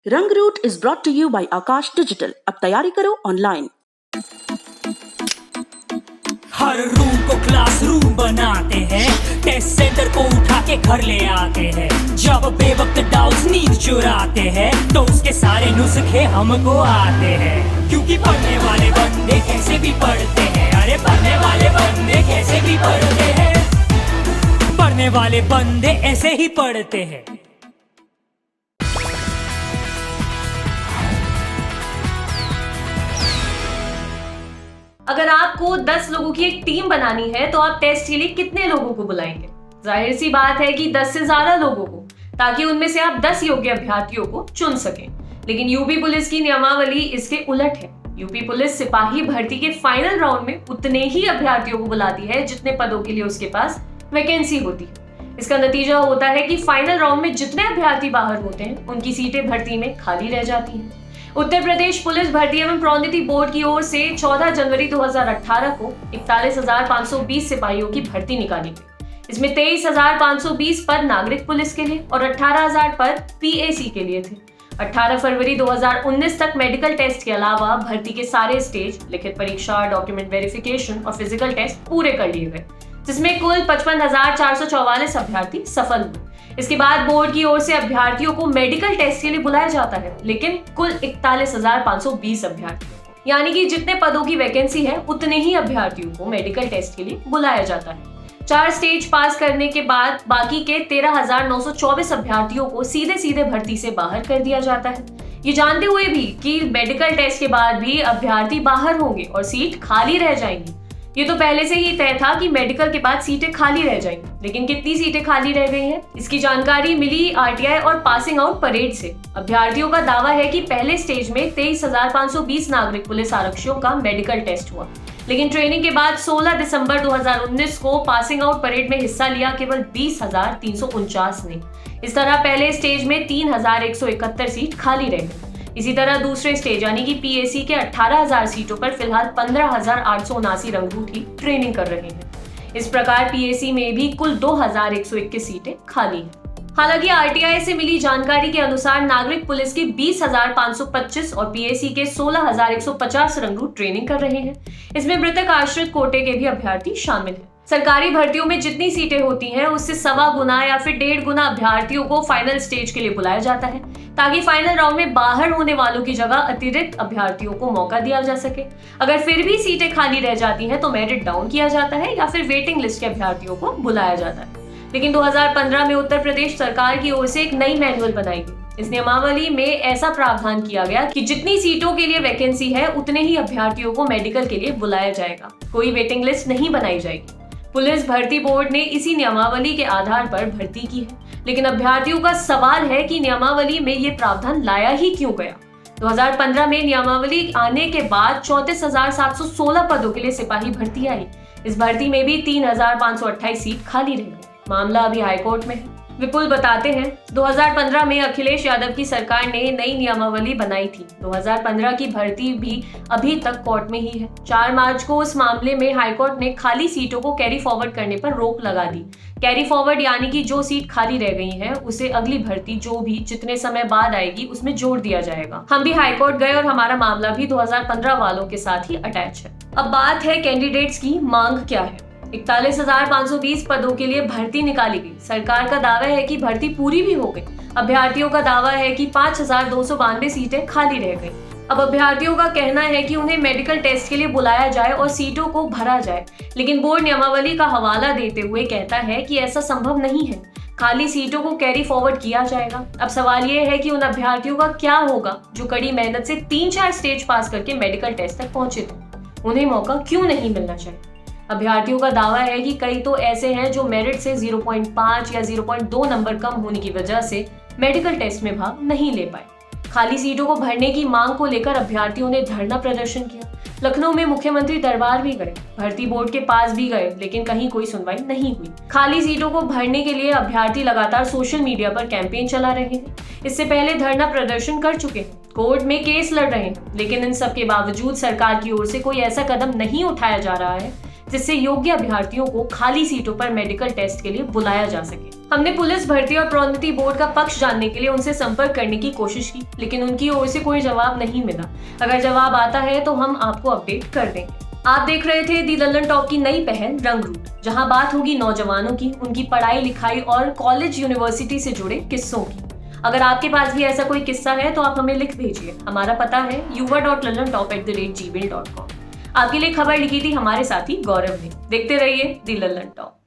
रंग root is brought to you by Aakash digital. अब तैयारी करो ऑनलाइन। हर रूम को क्लासरूम बनाते हैं, टेस्ट सेंटर को उठा के घर ले आते हैं। जब बेवक्त डाउट्स नींद चुराते हैं तो उसके सारे नुस्खे हमको आते हैं। क्योंकि पढ़ने वाले बंदे कैसे भी पढ़ते हैं, अरे पढ़ने वाले बंदे कैसे भी पढ़ते हैं, पढ़ने वाले बंदे ऐसे ही पढ़ते हैं। अगर आपको 10 लोगों की एक टीम बनानी है तो आप टेस्ट के लिए कितने लोगों को बुलाएंगे? जाहिर सी बात है कि 10 से ज्यादा लोगों को, ताकि उनमें से आप 10 योग्य अभ्यर्थियों को चुन सकें। लेकिन यूपी पुलिस की नियमावली इसके उलट है। यूपी पुलिस सिपाही भर्ती के फाइनल राउंड में उतने ही अभ्यर्थियों को बुलाती है जितने पदों के लिए उसके पास वैकेंसी होती है। इसका नतीजा होता है कि फाइनल राउंड में जितने अभ्यर्थी बाहर होते हैं उनकी सीटें भर्ती में खाली रह जाती हैं। उत्तर प्रदेश पुलिस भर्ती एवं प्रोन्नति बोर्ड की ओर से 14 जनवरी 2018 को 41,520 सिपाहियों की भर्ती निकाली गई। इसमें 23,520 पद नागरिक पुलिस के लिए और 18,000 पद पीएसी के लिए थे। 18 फरवरी 2019 तक मेडिकल टेस्ट के अलावा भर्ती के सारे स्टेज, लिखित परीक्षा, डॉक्यूमेंट वेरिफिकेशन और फिजिकल टेस्ट पूरे कर लिए गए, जिसमें कुल 55,444 अभ्यर्थी सफल हुए। इसके बाद बोर्ड की ओर से अभ्यर्थियों को मेडिकल टेस्ट के लिए बुलाया जाता है, लेकिन कुल 41,520 अभ्यर्थी, यानी कि जितने पदों की वैकेंसी है उतने ही अभ्यर्थियों को मेडिकल टेस्ट के लिए बुलाया जाता है। 4 स्टेज पास करने के बाद बाकी के 13,924 अभ्यर्थियों को सीधे सीधे भर्ती से बाहर कर दिया जाता है, ये जानते हुए भी कि मेडिकल टेस्ट के बाद भी अभ्यर्थी बाहर होंगे और सीट खाली रह जाएंगी। ये तो पहले से ही तय था कि मेडिकल के बाद सीटें खाली रह जाएंगी, लेकिन कितनी सीटें खाली रह गई हैं, इसकी जानकारी मिली आरटीआई और पासिंग आउट परेड से। अभ्यर्थियों का दावा है कि पहले स्टेज में 23,520 नागरिक पुलिस आरक्षियों का मेडिकल टेस्ट हुआ, लेकिन ट्रेनिंग के बाद 16 दिसंबर 2019 को पासिंग आउट परेड में हिस्सा लिया केवल 20,349 ने। इस तरह पहले स्टेज में 3,171 सीट खाली रह गई। इसी तरह दूसरे स्टेज यानी कि पीएसी के 18,000 सीटों पर फिलहाल 15,879 रंगरूटी ट्रेनिंग कर रहे हैं। इस प्रकार पीएसी में भी कुल 2,121 सीटें खाली हैं। हालांकि आरटीआई से मिली जानकारी के अनुसार नागरिक पुलिस के 20,525 और पीएसी के 16,150 रंगरूट ट्रेनिंग कर रहे हैं। इसमें मृतक आश्रित कोटे के भी अभ्यर्थी शामिल हैं। सरकारी भर्तियों में जितनी सीटें होती हैं उससे 1.25 गुना या फिर 1.5 गुना अभ्यर्थियों को फाइनल स्टेज के लिए बुलाया जाता है, ताकि फाइनल राउंड में बाहर होने वालों की जगह अतिरिक्त अभ्यर्थियों को मौका दिया जा सके। अगर फिर भी सीटें खाली रह जाती हैं तो मेरिट डाउन किया जाता है या फिर वेटिंग लिस्ट के अभ्यर्थियों को बुलाया जाता है। लेकिन 2015 में उत्तर प्रदेश सरकार की ओर से एक नई मैनुअल बनाई गई। इस नियमावली में ऐसा प्रावधान किया गया कि जितनी सीटों के लिए वैकेंसी है उतने ही अभ्यर्थियों को मेडिकल के लिए बुलाया जाएगा, कोई वेटिंग लिस्ट नहीं बनाई जाएगी। पुलिस भर्ती बोर्ड ने इसी नियमावली के आधार पर भर्ती की है, लेकिन अभ्यर्थियों का सवाल है कि नियमावली में ये प्रावधान लाया ही क्यों गया। 2015 में नियमावली आने के बाद 34,716 पदों के लिए सिपाही भर्ती आई। इस भर्ती में भी 3,528 सीट खाली रह गई। मामला अभी हाईकोर्ट में है। विपुल बताते हैं, 2015 में अखिलेश यादव की सरकार ने नई नियमावली बनाई थी। 2015 की भर्ती भी अभी तक कोर्ट में ही है। 4 मार्च को उस मामले में हाईकोर्ट ने खाली सीटों को कैरी फॉरवर्ड करने पर रोक लगा दी। कैरी फॉरवर्ड यानी कि जो सीट खाली रह गई है उसे अगली भर्ती जो भी जितने समय बाद आएगी उसमें जोड़ दिया जाएगा। हम भी हाईकोर्ट गए और हमारा मामला भी 2015 वालों के साथ ही अटैच है। अब बात है कैंडिडेट्स की मांग क्या है। 41,520 पदों के लिए भर्ती निकाली गई। सरकार का दावा है कि भर्ती पूरी भी हो गई। अभ्यर्थियों का दावा है कि 5,292 सीटें खाली रह गई। अब अभ्यर्थियों का कहना है कि उन्हें मेडिकल टेस्ट के लिए बुलाया जाए और सीटों को भरा जाए, लेकिन बोर्ड नियमावली का हवाला देते हुए कहता है कि ऐसा संभव नहीं है। खाली सीटों को कैरी फॉरवर्ड किया जाएगा। अब सवाल ये है कि उन अभ्यर्थियों का क्या होगा जो कड़ी मेहनत से 3-4 स्टेज पास करके मेडिकल टेस्ट तक पहुंचे थे। उन्हें मौका क्यों नहीं मिलना चाहिए? अभ्यर्थियों का दावा है कि कई तो ऐसे हैं जो मेरिट से 0.5 या 0.2 नंबर कम होने की वजह से मेडिकल टेस्ट में भाग नहीं ले पाए। खाली सीटों को भरने की मांग को लेकर अभ्यर्थियों ने धरना प्रदर्शन किया। लखनऊ में मुख्यमंत्री दरबार भी गए, भर्ती बोर्ड के पास भी गए, लेकिन कहीं कोई सुनवाई नहीं हुई। खाली सीटों को भरने के लिए अभ्यर्थी लगातार सोशल मीडिया पर कैंपेन चला रहे हैं। इससे पहले धरना प्रदर्शन कर चुके हैं, कोर्ट में केस लड़ रहे हैं, लेकिन इन सब के बावजूद सरकार की ओर से कोई ऐसा कदम नहीं उठाया जा रहा है जिससे योग्य अभ्यर्थियों को खाली सीटों पर मेडिकल टेस्ट के लिए बुलाया जा सके। हमने पुलिस भर्ती और प्रोन्नति बोर्ड का पक्ष जानने के लिए उनसे संपर्क करने की कोशिश की, लेकिन उनकी ओर से कोई जवाब नहीं मिला। अगर जवाब आता है तो हम आपको अपडेट कर देंगे। आप देख रहे थे दी लल्लन टॉप की नई पहल रंग रूट, जहां बात होगी नौजवानों की, उनकी पढ़ाई लिखाई और कॉलेज यूनिवर्सिटी से जुड़े किस्सों की। अगर आपके पास भी ऐसा कोई किस्सा है तो आप हमें लिख भेजिए। हमारा पता है yuva.lallantop@gmail.com। आपके लिए खबर लिखी थी हमारे साथी गौरव ने। देखते रहिए दी लल्लन टॉप।